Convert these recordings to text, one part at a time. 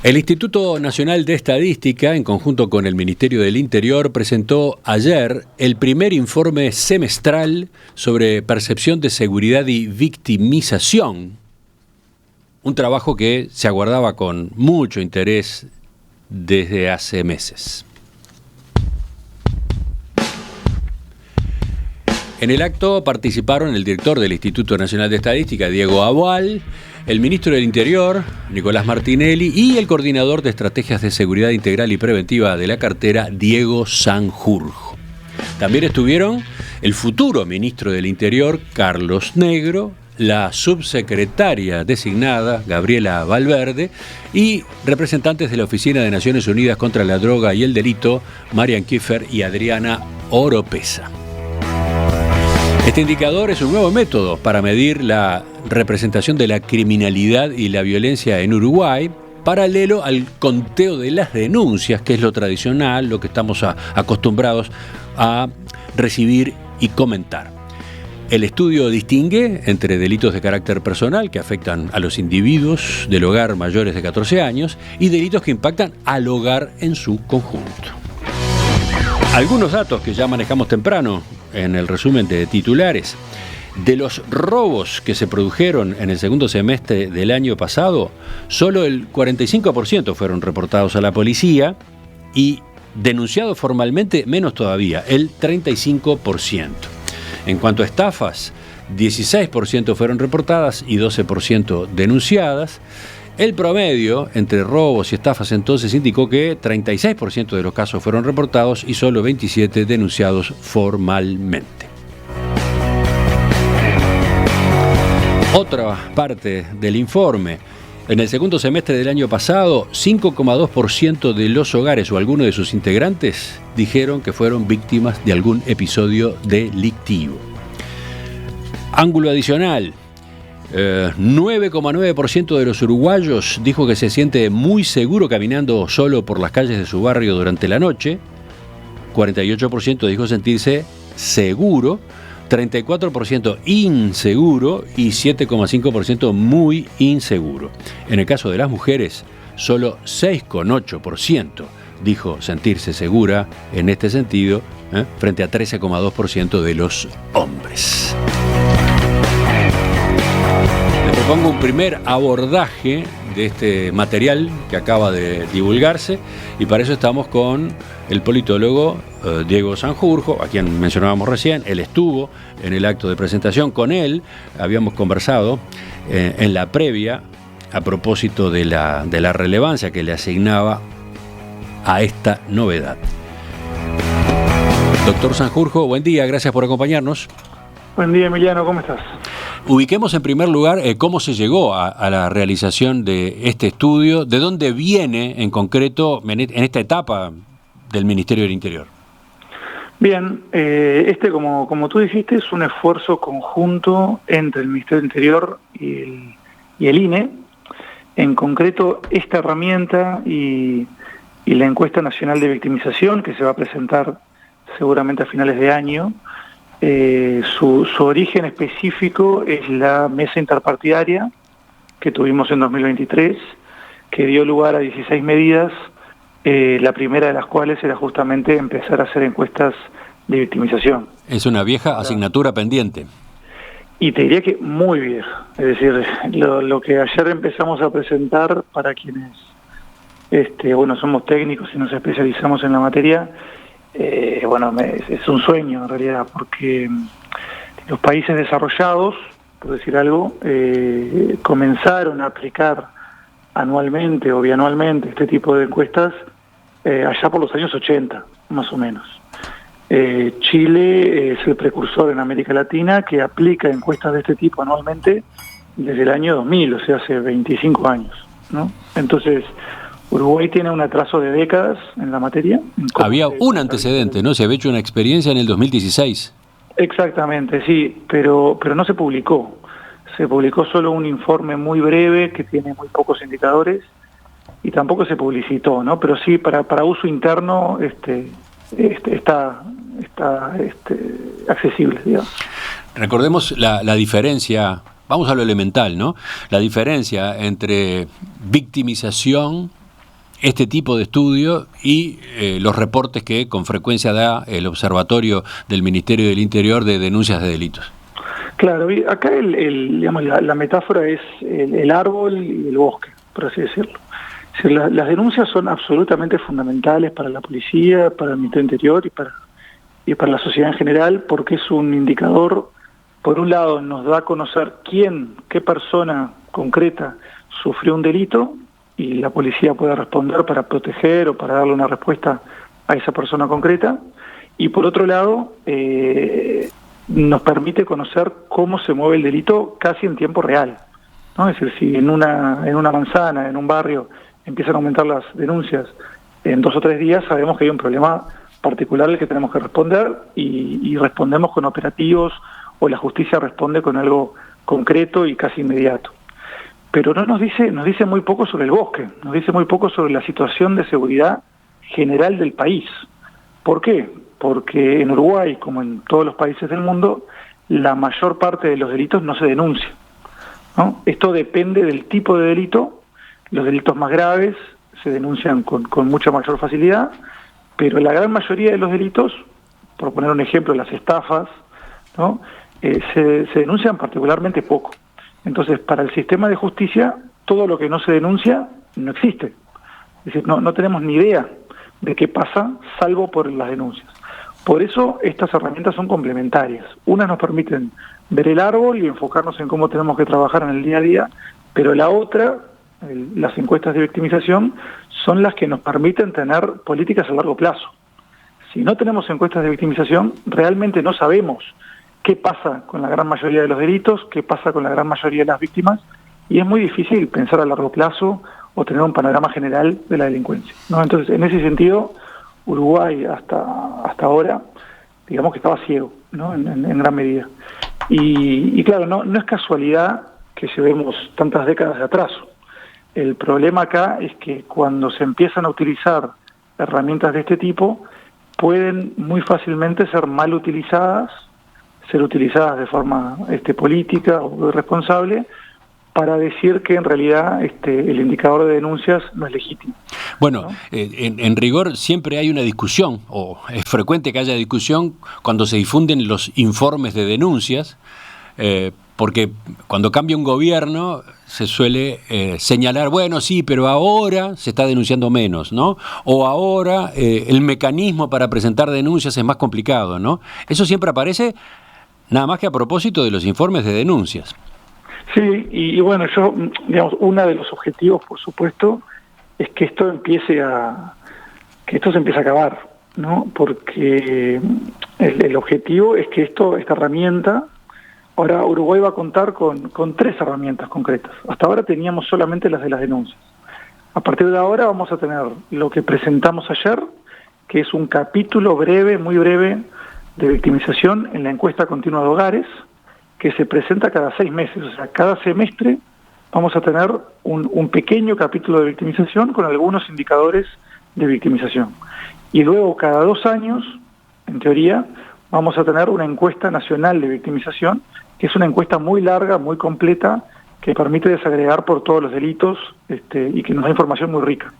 El Instituto Nacional de Estadística, en conjunto con el Ministerio del Interior, presentó ayer el primer informe semestral sobre percepción de seguridad y victimización, un trabajo que se aguardaba con mucho interés desde hace meses. En el acto participaron el director del Instituto Nacional de Estadística, Diego Abual, el ministro del Interior, Nicolás Martinelli, y el coordinador de Estrategias de Seguridad Integral y Preventiva de la cartera, Diego Sanjurjo. También estuvieron el futuro ministro del Interior, Carlos Negro, la subsecretaria designada, Gabriela Valverde, y representantes de la Oficina de Naciones Unidas contra la Droga y el Delito, Marian Kiefer y Adriana Oropesa. Este indicador es un nuevo método para medir la representación de la criminalidad y la violencia en Uruguay, paralelo al conteo de las denuncias, que es lo tradicional, lo que estamos acostumbrados a recibir y comentar. El estudio distingue entre delitos de carácter personal que afectan a los individuos del hogar mayores de 14 años y delitos que impactan al hogar en su conjunto. Algunos datos que ya manejamos temprano en el resumen de titulares. De los robos que se produjeron en el segundo semestre del año pasado, solo el 45% fueron reportados a la policía y denunciados formalmente menos todavía, el 35%. En cuanto a estafas, 16% fueron reportadas y 12% denunciadas. El promedio entre robos y estafas entonces indicó que 36% de los casos fueron reportados y solo 27% denunciados formalmente. Otra parte del informe. En el segundo semestre del año pasado, 5,2% de los hogares o alguno de sus integrantes dijeron que fueron víctimas de algún episodio delictivo. Ángulo adicional. 9,9% de los uruguayos dijo que se siente muy seguro caminando solo por las calles de su barrio durante la noche. 48% dijo sentirse seguro, 34% inseguro y 7,5% muy inseguro. En el caso de las mujeres, solo 6,8% dijo sentirse segura en este sentido, frente a 13,2% de los hombres. Les propongo un primer abordaje de este material que acaba de divulgarse y para eso estamos con el politólogo Diego Sanjurjo, a quien mencionábamos recién. Él estuvo en el acto de presentación. Con él habíamos conversado en la previa a propósito de la relevancia que le asignaba a esta novedad. Doctor Sanjurjo, buen día, gracias por acompañarnos. Buen día, Emiliano, ¿cómo estás? Ubiquemos en primer lugar cómo se llegó a la realización de este estudio, de dónde viene en concreto en esta etapa del Ministerio del Interior. Bien, como tú dijiste, es un esfuerzo conjunto entre el Ministerio del Interior y el INE. En concreto, esta herramienta y la encuesta nacional de victimización, que se va a presentar seguramente a finales de año, su origen específico es la mesa interpartidaria que tuvimos en 2023, que dio lugar a 16 medidas, la primera de las cuales era justamente empezar a hacer encuestas de victimización. Es una vieja asignatura pendiente. Y te diría que muy vieja. Es decir, lo que ayer empezamos a presentar para quienes somos técnicos y nos especializamos en la materia, es un sueño en realidad, porque los países desarrollados, por decir algo, comenzaron a aplicar anualmente o bianualmente este tipo de encuestas allá por los años 80, más o menos. Chile es el precursor en América Latina que aplica encuestas de este tipo anualmente desde el año 2000, o sea, hace 25 años, ¿no? Entonces, Uruguay tiene un atraso de décadas en la materia. Había un antecedente, ¿no? Se había hecho una experiencia en el 2016. Exactamente, sí, pero no se publicó. Se publicó solo un informe muy breve que tiene muy pocos indicadores y tampoco se publicitó, ¿no? Pero sí, para uso interno está accesible, digamos. Recordemos la diferencia, vamos a lo elemental, ¿no? La diferencia entre victimización este tipo de estudio y los reportes que con frecuencia da el Observatorio del Ministerio del Interior de denuncias de delitos. Claro, y acá digamos, la metáfora es el árbol y el bosque, por así decirlo. Es decir, las denuncias son absolutamente fundamentales para la policía, para el Ministerio del Interior y para la sociedad en general, porque es un indicador, por un lado, nos da a conocer qué persona concreta sufrió un delito, y la policía puede responder para proteger o para darle una respuesta a esa persona concreta, y por otro lado, nos permite conocer cómo se mueve el delito casi en tiempo real, ¿no? Es decir, si en una manzana, en un barrio, empiezan a aumentar las denuncias en 2 o 3 días, sabemos que hay un problema particular al que tenemos que responder y respondemos con operativos, o la justicia responde con algo concreto y casi inmediato. Pero no nos dice muy poco sobre el bosque, nos dice muy poco sobre la situación de seguridad general del país. ¿Por qué? Porque en Uruguay, como en todos los países del mundo, la mayor parte de los delitos no se denuncia, ¿no? Esto depende del tipo de delito. Los delitos más graves se denuncian con mucha mayor facilidad, pero la gran mayoría de los delitos, por poner un ejemplo, las estafas, ¿no? Se denuncian particularmente poco. Entonces, para el sistema de justicia, todo lo que no se denuncia no existe. Es decir, no tenemos ni idea de qué pasa, salvo por las denuncias. Por eso estas herramientas son complementarias. Unas nos permiten ver el árbol y enfocarnos en cómo tenemos que trabajar en el día a día, pero la otra, las encuestas de victimización, son las que nos permiten tener políticas a largo plazo. Si no tenemos encuestas de victimización, realmente no sabemos qué pasa con la gran mayoría de los delitos, qué pasa con la gran mayoría de las víctimas, y es muy difícil pensar a largo plazo o tener un panorama general de la delincuencia, ¿no? Entonces, en ese sentido, Uruguay hasta ahora, digamos que estaba ciego, ¿no? En gran medida. Y claro, no es casualidad que llevemos tantas décadas de atraso. El problema acá es que cuando se empiezan a utilizar herramientas de este tipo, pueden muy fácilmente ser mal utilizadas, ser utilizadas de forma política o irresponsable, para decir que en realidad el indicador de denuncias no es legítimo. Bueno, ¿no? En rigor siempre hay una discusión, o es frecuente que haya discusión cuando se difunden los informes de denuncias, porque cuando cambia un gobierno se suele señalar, bueno, sí, pero ahora se está denunciando menos, ¿no? O ahora el mecanismo para presentar denuncias es más complicado, ¿no? Eso siempre aparece nada más que a propósito de los informes de denuncias. Sí, y bueno, digamos, uno de los objetivos, por supuesto, es que esto se empiece a acabar, ¿no? Porque el objetivo es que esta herramienta, ahora Uruguay va a contar con 3 herramientas concretas. Hasta ahora teníamos solamente las de las denuncias. A partir de ahora vamos a tener lo que presentamos ayer, que es un capítulo breve, muy breve, de victimización en la encuesta continua de hogares, que se presenta cada 6 meses, o sea, cada semestre vamos a tener un pequeño capítulo de victimización con algunos indicadores de victimización. Y luego cada 2 años, en teoría, vamos a tener una encuesta nacional de victimización, que es una encuesta muy larga, muy completa, que permite desagregar por todos los delitos y que nos da información muy rica.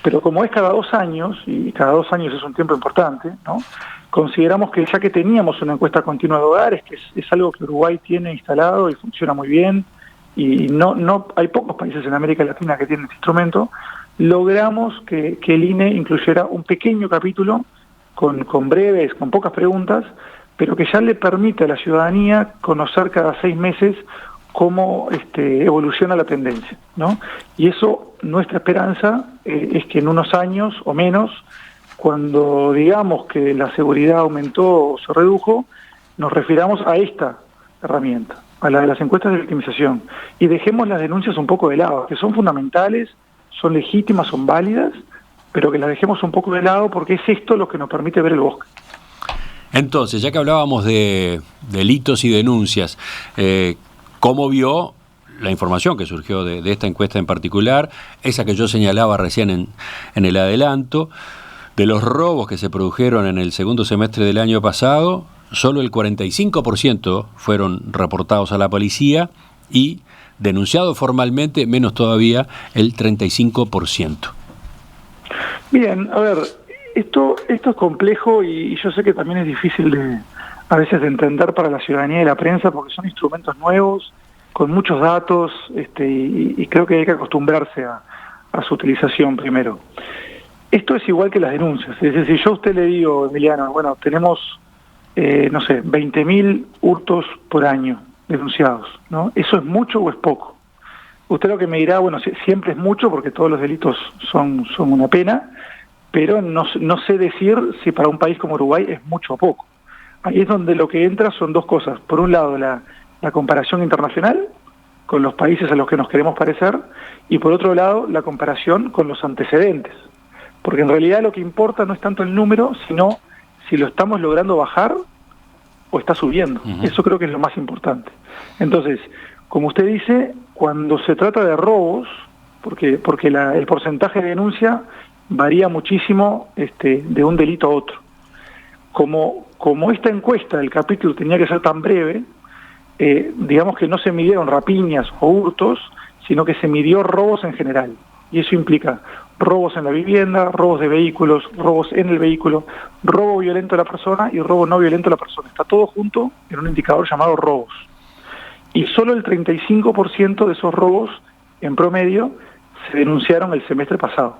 Pero como es cada 2 años, y cada 2 años es un tiempo importante, ¿no? Consideramos que ya que teníamos una encuesta continua de hogares, que es algo que Uruguay tiene instalado y funciona muy bien, y no hay pocos países en América Latina que tienen este instrumento, logramos que el INE incluyera un pequeño capítulo con pocas preguntas, pero que ya le permite a la ciudadanía conocer cada 6 meses cómo evoluciona la tendencia, ¿no? Y eso, nuestra esperanza es que en unos años o menos, cuando digamos que la seguridad aumentó o se redujo, nos refiramos a esta herramienta, a la de las encuestas de victimización, y dejemos las denuncias un poco de lado, que son fundamentales, son legítimas, son válidas, pero que las dejemos un poco de lado porque es esto lo que nos permite ver el bosque. Entonces, ya que hablábamos de delitos y denuncias, ¿cómo vio la información que surgió de esta encuesta en particular, esa que yo señalaba recién en el adelanto, de los robos que se produjeron en el segundo semestre del año pasado? Solo el 45% fueron reportados a la policía y denunciados formalmente, menos todavía, el 35%. Bien, a ver, esto es complejo y yo sé que también es difícil a veces de entender para la ciudadanía y la prensa porque son instrumentos nuevos, con muchos datos, y creo que hay que acostumbrarse a su utilización primero. Esto es igual que las denuncias, es decir, si yo a usted le digo, Emiliano, bueno, tenemos, no sé, 20.000 hurtos por año denunciados, ¿no? ¿Eso es mucho o es poco? Usted lo que me dirá, bueno, siempre es mucho porque todos los delitos son una pena, pero no sé decir si para un país como Uruguay es mucho o poco. Ahí es donde lo que entra son dos cosas. Por un lado, la comparación internacional con los países a los que nos queremos parecer, y por otro lado, la comparación con los antecedentes. Porque en realidad lo que importa no es tanto el número, sino si lo estamos logrando bajar o está subiendo. Eso creo que es lo más importante. Entonces, como usted dice, cuando se trata de robos, porque el porcentaje de denuncia varía muchísimo de un delito a otro. Como esta encuesta del capítulo tenía que ser tan breve, digamos que no se midieron rapiñas o hurtos, sino que se midió robos en general. Y eso implica robos en la vivienda, robos de vehículos, robos en el vehículo, robo violento a la persona y robo no violento a la persona. Está todo junto en un indicador llamado robos. Y solo el 35% de esos robos, en promedio, se denunciaron el semestre pasado.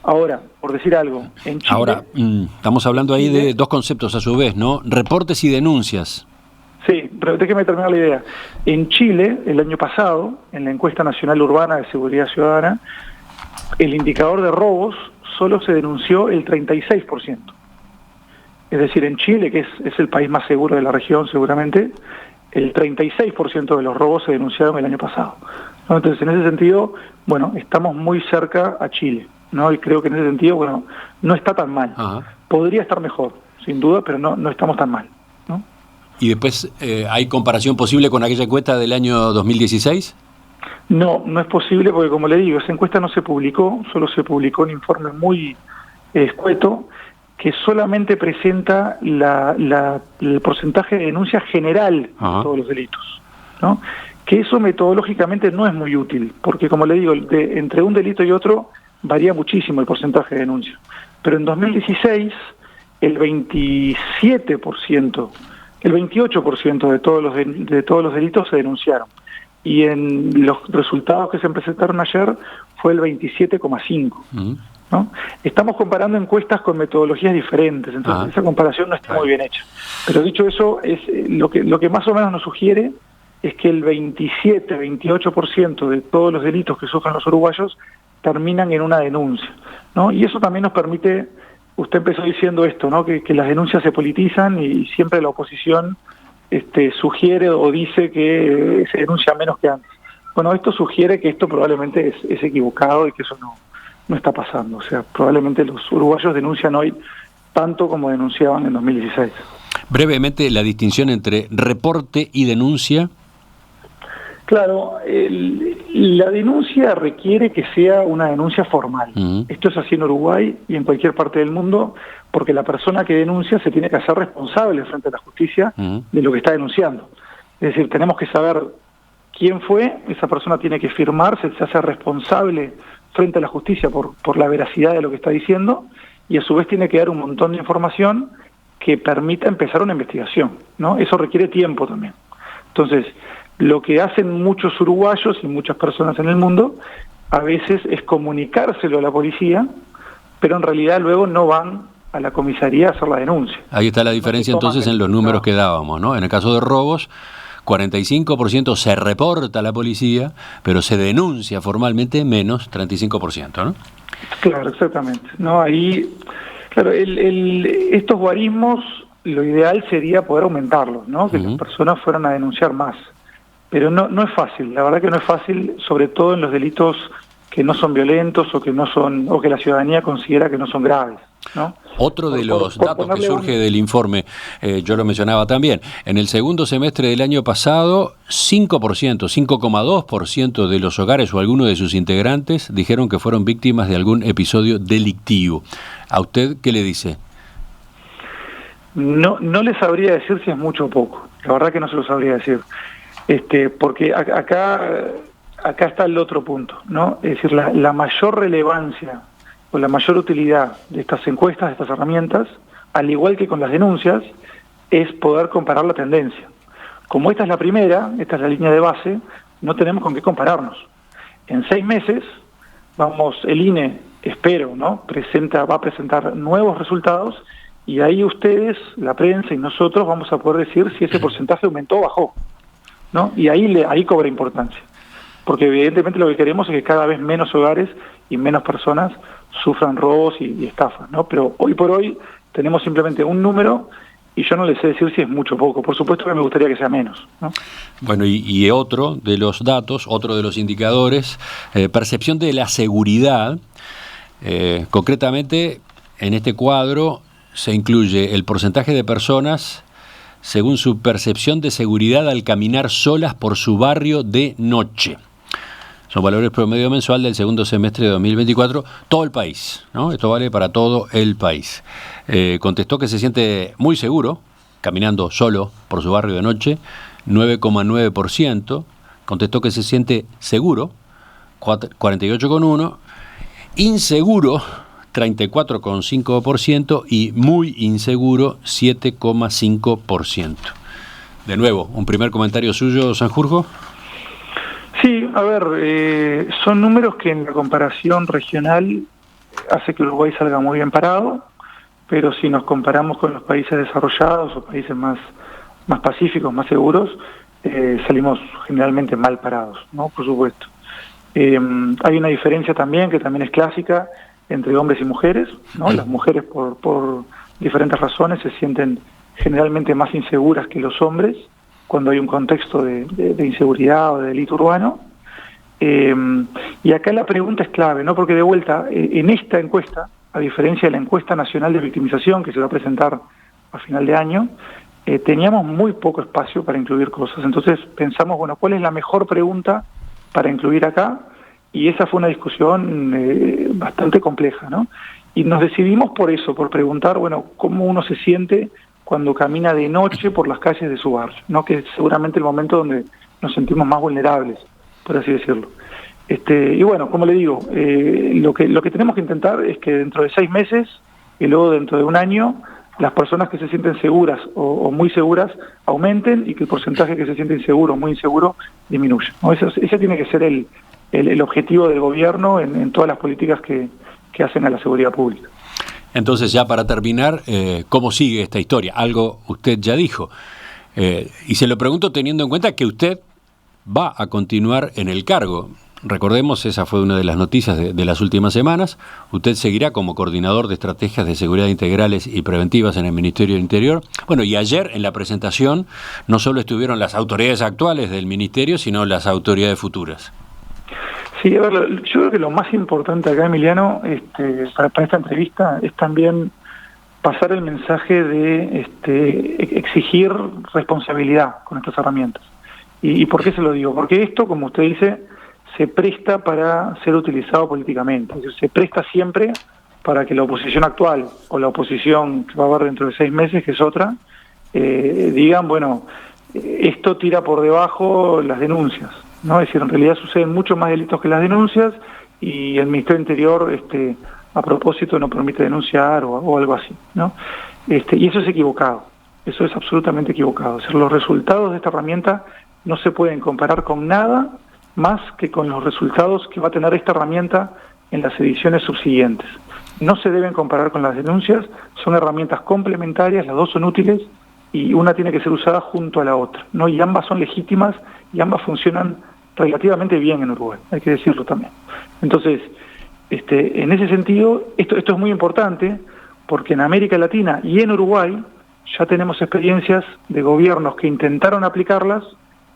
Ahora, por decir algo, en Chile... Ahora, estamos hablando ahí de dos conceptos a su vez, ¿no? Reportes y denuncias. Sí, pero déjeme terminar la idea. En Chile, el año pasado, en la encuesta nacional urbana de seguridad ciudadana, el indicador de robos solo se denunció el 36%. Es decir, en Chile, que es el país más seguro de la región seguramente, el 36% de los robos se denunciaron el año pasado, ¿no? Entonces, en ese sentido, bueno, estamos muy cerca a Chile, ¿no? Y creo que en ese sentido, bueno, no está tan mal. Ajá. Podría estar mejor, sin duda, pero no estamos tan mal, ¿no? ¿Y después hay comparación posible con aquella encuesta del año 2016? No es posible porque, como le digo, esa encuesta no se publicó, solo se publicó un informe muy escueto que solamente presenta el porcentaje de denuncia general de todos los delitos, ¿no? Que eso metodológicamente no es muy útil, porque, como le digo, entre un delito y otro varía muchísimo el porcentaje de denuncia. Pero en 2016, el 27%, el 28% de todos los delitos se denunciaron. Y en los resultados que se presentaron ayer fue el 27,5%. ¿no? Estamos comparando encuestas con metodologías diferentes, entonces esa comparación no está muy bien hecha. Pero dicho eso, lo que más o menos nos sugiere es que el 27-28% de todos los delitos que sufren los uruguayos terminan en una denuncia, ¿no? Y eso también nos permite, usted empezó diciendo esto, ¿no? Que las denuncias se politizan y siempre la oposición sugiere o dice que se denuncia menos que antes. Bueno, esto sugiere que esto probablemente es equivocado y que eso no está pasando. O sea, probablemente los uruguayos denuncian hoy tanto como denunciaban en 2016. Brevemente, la distinción entre reporte y denuncia. Claro, la denuncia requiere que sea una denuncia formal. Esto es así en Uruguay y en cualquier parte del mundo, porque la persona que denuncia se tiene que hacer responsable frente a la justicia de lo que está denunciando. Es decir, tenemos que saber quién fue, esa persona tiene que firmar, se hace responsable frente a la justicia por la veracidad de lo que está diciendo, y a su vez tiene que dar un montón de información que permita empezar una investigación, ¿no? Eso requiere tiempo también. Entonces, lo que hacen muchos uruguayos y muchas personas en el mundo a veces es comunicárselo a la policía, pero en realidad luego no van a la comisaría a hacer la denuncia. Ahí está la diferencia entonces en los números que dábamos, ¿no? En el caso de robos, 45% se reporta a la policía, pero se denuncia formalmente menos 35%, ¿no? Claro, exactamente. No, ahí, claro, estos guarismos, lo ideal sería poder aumentarlos, ¿no? Que las personas fueran a denunciar más. Pero no es fácil, la verdad que no es fácil, sobre todo en los delitos que no son violentos o que la ciudadanía considera que no son graves, ¿no? Otro de los datos que surge del informe, yo lo mencionaba también, en el segundo semestre del año pasado, 5,2% de los hogares o alguno de sus integrantes dijeron que fueron víctimas de algún episodio delictivo. ¿A usted qué le dice? No le sabría decir si es mucho o poco, la verdad que no se lo sabría decir. Porque acá está el otro punto, ¿no? Es decir, la mayor relevancia o la mayor utilidad de estas encuestas, de estas herramientas, al igual que con las denuncias, es poder comparar la tendencia. Como esta es la primera, esta es la línea de base, no tenemos con qué compararnos. En 6 meses, el INE, espero, ¿no?, va a presentar nuevos resultados, y ahí ustedes, la prensa y nosotros, vamos a poder decir si ese porcentaje aumentó o bajó, ¿no? Y ahí cobra importancia. Porque evidentemente lo que queremos es que cada vez menos hogares y menos personas sufran robos y estafas, ¿no? Pero hoy por hoy tenemos simplemente un número y yo no les sé decir si es mucho o poco. Por supuesto que me gustaría que sea menos, ¿no? Bueno, y otro de los datos, otro de los indicadores, percepción de la seguridad. Concretamente, en este cuadro se incluye el porcentaje de personas según su percepción de seguridad al caminar solas por su barrio de noche. Son valores promedio mensual del segundo semestre de 2024, todo el país, ¿no? Esto vale para todo el país. Contestó que se siente muy seguro caminando solo por su barrio de noche, 9,9%. Contestó que se siente seguro, 48,1%. Inseguro, 34,5%. Y muy inseguro, 7,5%. De nuevo, un primer comentario suyo, Sanjurjo. Sí, a ver, son números que en la comparación regional hace que Uruguay salga muy bien parado, pero si nos comparamos con los países desarrollados o países más pacíficos, más seguros, salimos generalmente mal parados, ¿no? Por supuesto. Hay una diferencia también, que también es clásica, entre hombres y mujeres, ¿no? Las mujeres por diferentes razones se sienten generalmente más inseguras que los hombres cuando hay un contexto de inseguridad o de delito urbano. Y acá la pregunta es clave, ¿no? Porque de vuelta, en esta encuesta, a diferencia de la encuesta nacional de victimización que se va a presentar a final de año, teníamos muy poco espacio para incluir cosas. Entonces pensamos, bueno, ¿cuál es la mejor pregunta para incluir acá? Y esa fue una discusión bastante compleja, ¿no? Y nos decidimos por eso, por preguntar, bueno, ¿cómo uno se siente cuando camina de noche por las calles de su barrio, ¿no? Que es seguramente el momento donde nos sentimos más vulnerables, por así decirlo. Y bueno, como le digo, lo que tenemos que intentar es que dentro de 6 meses y luego dentro de un año, las personas que se sienten seguras o muy seguras aumenten y que el porcentaje que se siente inseguro o muy inseguro disminuya, ¿no? Ese tiene que ser el objetivo del gobierno en todas las políticas que hacen a la seguridad pública. Entonces, ya para terminar, ¿cómo sigue esta historia? Algo usted ya dijo. Y se lo pregunto teniendo en cuenta que usted va a continuar en el cargo. Recordemos, esa fue una de las noticias de las últimas semanas. Usted seguirá como coordinador de estrategias de seguridad integrales y preventivas en el Ministerio del Interior. Bueno, y ayer en la presentación no solo estuvieron las autoridades actuales del Ministerio, sino las autoridades futuras. Sí, a ver, yo creo que lo más importante acá, Emiliano, para esta entrevista es también pasar el mensaje de exigir responsabilidad con estas herramientas. ¿Y por qué se lo digo? Porque esto, como usted dice, se presta para ser utilizado políticamente. Es decir, se presta siempre para que la oposición actual o la oposición que va a haber dentro de 6 meses, que es otra, digan, bueno, esto tira por debajo las denuncias, ¿no? Es decir, en realidad suceden mucho más delitos que las denuncias y el Ministerio del Interior a propósito no permite denunciar o algo así, ¿no? Y eso es equivocado, eso es absolutamente equivocado. Es decir, los resultados de esta herramienta no se pueden comparar con nada más que con los resultados que va a tener esta herramienta en las ediciones subsiguientes. No se deben comparar con las denuncias, son herramientas complementarias, las dos son útiles y una tiene que ser usada junto a la otra, ¿no? Y ambas son legítimas y ambas funcionan relativamente bien en Uruguay, hay que decirlo también. Entonces, en ese sentido, esto es muy importante porque en América Latina y en Uruguay ya tenemos experiencias de gobiernos que intentaron aplicarlas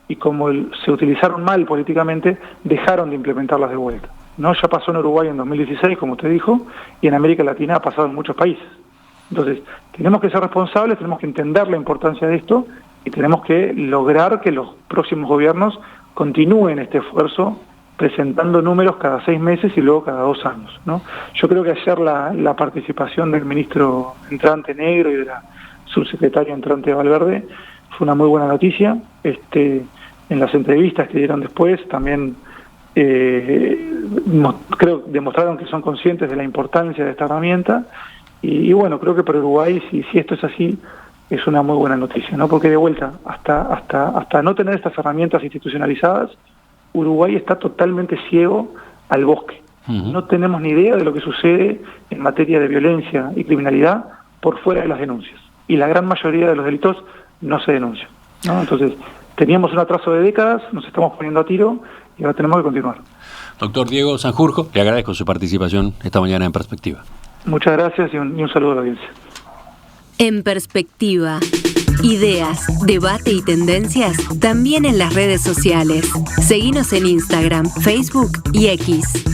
y como se utilizaron mal políticamente, dejaron de implementarlas de vuelta, ¿no? Ya pasó en Uruguay en 2016, como usted dijo, y en América Latina ha pasado en muchos países. Entonces, tenemos que ser responsables, tenemos que entender la importancia de esto y tenemos que lograr que los próximos gobiernos continúen este esfuerzo presentando números cada 6 meses y luego cada 2 años, ¿no? Yo creo que ayer la participación del ministro entrante Negro y de la subsecretaria entrante Valverde fue una muy buena noticia. En las entrevistas que dieron después también creo que demostraron que son conscientes de la importancia de esta herramienta y bueno, creo que para Uruguay, si esto es así, es una muy buena noticia, ¿no? Porque de vuelta, hasta no tener estas herramientas institucionalizadas, Uruguay está totalmente ciego al bosque. Uh-huh. No tenemos ni idea de lo que sucede en materia de violencia y criminalidad por fuera de las denuncias. Y la gran mayoría de los delitos no se denuncian, ¿no? Entonces, teníamos un atraso de décadas, nos estamos poniendo a tiro y ahora tenemos que continuar. Doctor Diego Sanjurjo, le agradezco su participación esta mañana en Perspectiva. Muchas gracias y un saludo a la audiencia. En Perspectiva, ideas, debate y tendencias también en las redes sociales. Seguinos en Instagram, Facebook y X.